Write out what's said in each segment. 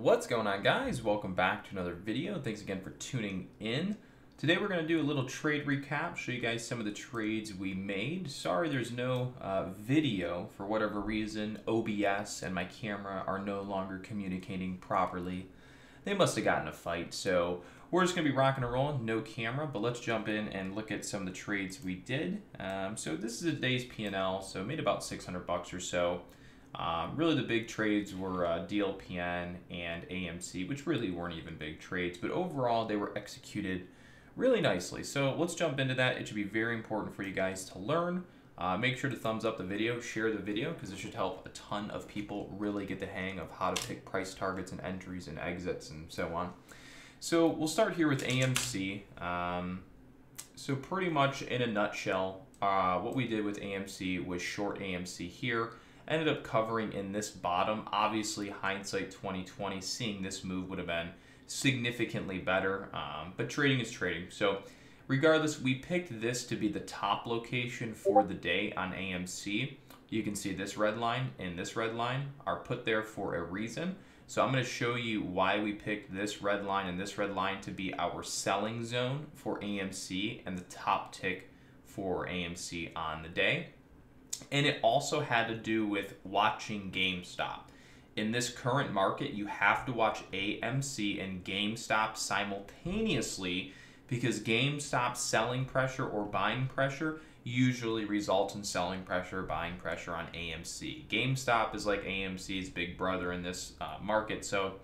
What's going on, guys? Welcome back to another video. Thanks again for tuning in. Today we're going to do a little trade recap, show you guys some of the trades we made. Sorry there's no video. For whatever reason, OBS and my camera are no longer communicating properly. They must have gotten a fight, so we're just going to be rocking and rolling, no camera, but let's jump in and look at some of the trades we did. So this is a day's P&L, so made about 600 bucks or so. Really the big trades were DLPN and AMC, which really weren't even big trades, but overall they were executed really nicely. So let's jump into that. It should be very important for you guys to learn. Make sure to thumbs up the video, share the video, because it should help a ton of people really get the hang of how to pick price targets and entries and exits and so on. So we'll start here with AMC. So pretty much in a nutshell, what we did with AMC was short AMC here. Ended up covering in this bottom. Obviously, hindsight 2020, seeing this move would have been significantly better, but trading is trading. So regardless, we picked this to be the top location for the day on AMC. You can see this red line and this red line are put there for a reason. So I'm going to show you why we picked this red line and this red line to be our selling zone for AMC and the top tick for AMC on the day. And it also had to do with watching GameStop. In this current market, you have to watch AMC and GameStop simultaneously because GameStop selling pressure or buying pressure usually results in selling pressure or buying pressure on AMC. GameStop is like AMC's big brother in this market. So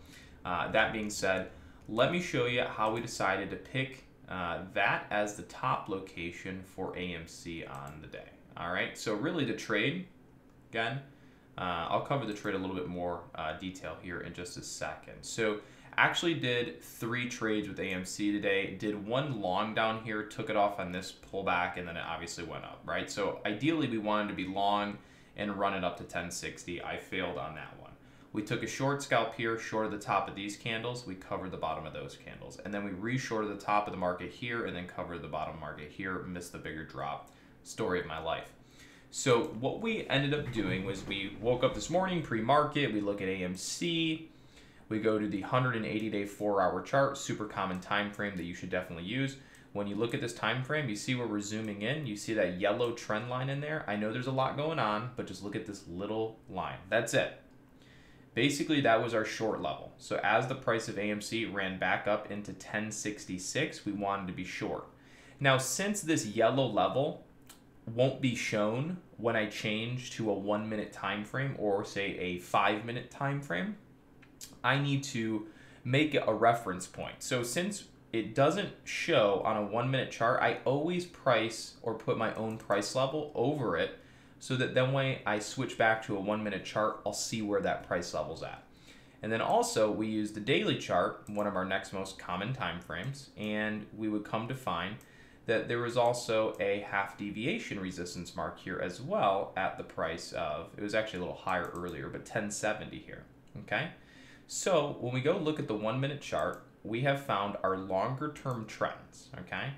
that being said, let me show you how we decided to pick that as the top location for AMC on the day. All right, so really the trade, again, I'll cover the trade a little bit more detail here in just a second. So actually did 3 trades with AMC today, did one long down here, took it off on this pullback, and then it obviously went up, right? So ideally we wanted to be long and run it up to 1060. I failed on that one. We took a short scalp here, shorted the top of these candles, we covered the bottom of those candles, and then we re-shorted the top of the market here and then covered the bottom market here, missed the bigger drop. Story of my life. So what we ended up doing was we woke up this morning pre-market, we look at AMC, we go to the 180-day 4-hour chart, super common time frame that you should definitely use. When you look at this time frame, you see where we're zooming in, you see that yellow trend line in there. I know there's a lot going on, but just look at this little line. That's it. Basically, that was our short level. So as the price of AMC ran back up into 1066, we wanted to be short. Now, since this yellow level won't be shown when I change to a 1-minute time frame or say a 5-minute time frame, I need to make it a reference point. So since it doesn't show on a 1-minute chart, I always price or put my own price level over it so that then when I switch back to a 1-minute chart, I'll see where that price level's at. And then also we use the daily chart, one of our next most common time frames, and we would come to find that there was also a half deviation resistance mark here as well at the price of, it was actually a little higher earlier, but 1070 here, okay? So when we go look at the 1-minute chart, we have found our longer term trends, okay?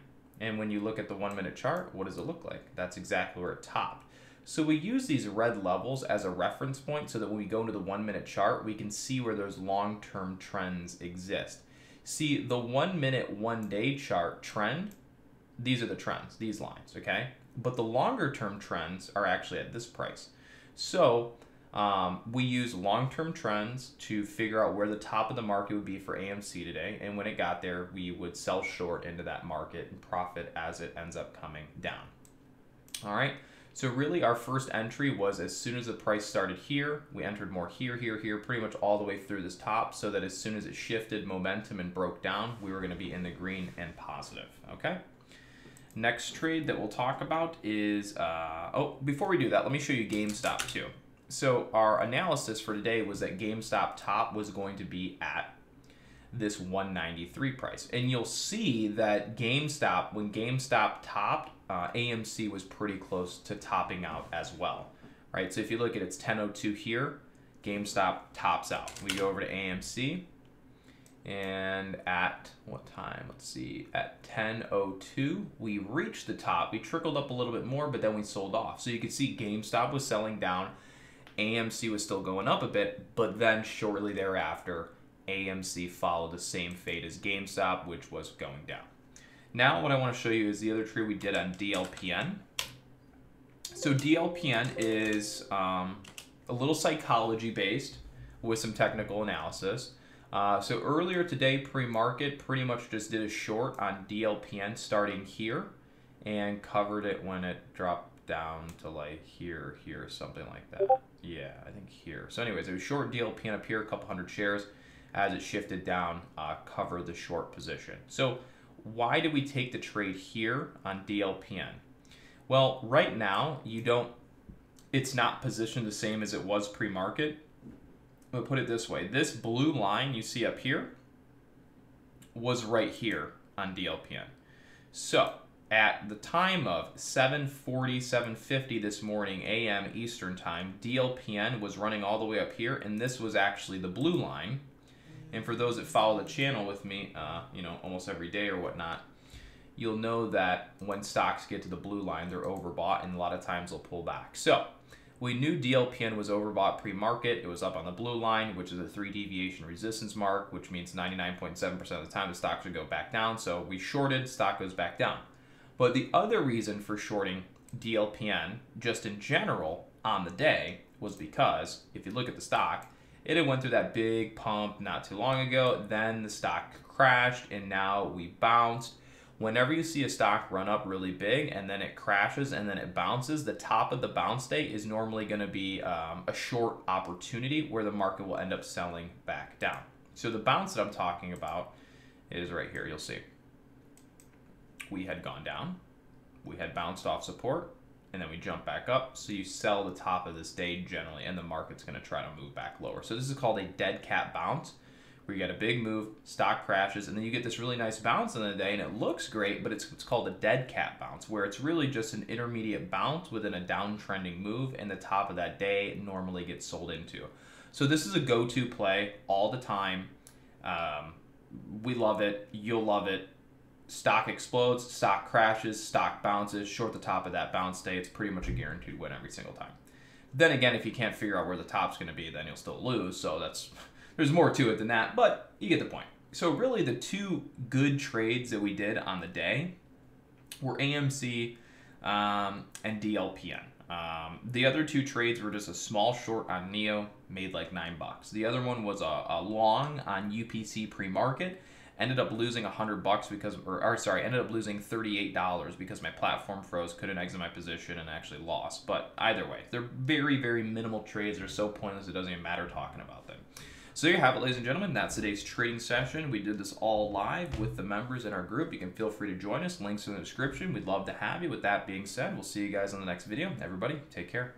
And when you look at the 1-minute chart, what does it look like? That's exactly where it topped. So we use these red levels as a reference point so that when we go into the 1-minute chart, we can see where those long-term trends exist. See, the 1-minute, 1-day chart trend, these are the trends, these lines, okay? But the longer term trends are actually at this price. So we use long-term trends to figure out where the top of the market would be for AMC today. And when it got there, we would sell short into that market and profit as it ends up coming down. All right, so really our first entry was as soon as the price started here, we entered more here, here, here, pretty much all the way through this top so that as soon as it shifted momentum and broke down, we were gonna be in the green and positive, okay? Next trade that we'll talk about is, before we do that, let me show you GameStop too. So our analysis for today was that GameStop top was going to be at this 193 price. And you'll see that GameStop, when GameStop topped, AMC was pretty close to topping out as well, right? So if you look at its 1002 here, GameStop tops out. We go over to AMC. And at what time? Let's see, at 10:02, we reached the top. We trickled up a little bit more, but then we sold off. So you can see GameStop was selling down. AMC was still going up a bit, but then shortly thereafter, AMC followed the same fate as GameStop, which was going down. Now what I want to show you is the other trade we did on DLPN. So DLPN is a little psychology based with some technical analysis. So earlier today, pre-market, pretty much just did a short on DLPN starting here and covered it when it dropped down to like here, something like that. Yeah, I think here. So anyways, it was short DLPN up here, a couple hundred shares. As it shifted down, covered the short position. So why did we take the trade here on DLPN? Well, right now, it's not positioned the same as it was pre-market. I'll put it this way. This blue line you see up here was right here on DLPN. So at the time of 7:40, 7:50 this morning a.m. Eastern time, DLPN was running all the way up here, and this was actually the blue line. And for those that follow the channel with me, almost every day or whatnot, you'll know that when stocks get to the blue line, they're overbought, and a lot of times they'll pull back. So we knew DLPN was overbought pre-market. It was up on the blue line, which is a 3 deviation resistance mark, which means 99.7% of the time the stock should go back down. So we shorted, stock goes back down. But the other reason for shorting DLPN, just in general on the day, was because if you look at the stock, it had went through that big pump not too long ago. Then the stock crashed, and now we bounced. Whenever you see a stock run up really big and then it crashes and then it bounces, the top of the bounce state is normally going to be a short opportunity where the market will end up selling back down. So the bounce that I'm talking about is right here. You'll see we had gone down, we had bounced off support, and then we jump back up. So you sell the top of this day generally, and the market's going to try to move back lower. So this is called a dead cat bounce, where you get a big move, stock crashes, and then you get this really nice bounce in the day, and it looks great, but it's called a dead cat bounce, where it's really just an intermediate bounce within a downtrending move, and the top of that day normally gets sold into. So this is a go-to play all the time. We love it. You'll love it. Stock explodes, stock crashes, stock bounces, short the top of that bounce day. It's pretty much a guaranteed win every single time. Then again, if you can't figure out where the top's going to be, then you'll still lose. So there's more to it than that, but you get the point. So really the two good trades that we did on the day were AMC and DLPN. The other two trades were just a small short on NEO, made like $9. The other one was a long on UPC pre-market. Ended up losing $100 ended up losing $38 because my platform froze, couldn't exit my position, and actually lost. But either way, they're very, very minimal trades. They're so pointless it doesn't even matter talking about them. So there you have it, ladies and gentlemen. That's today's trading session. We did this all live with the members in our group. You can feel free to join us. Links in the description. We'd love to have you. With that being said, we'll see you guys on the next video. Everybody, take care.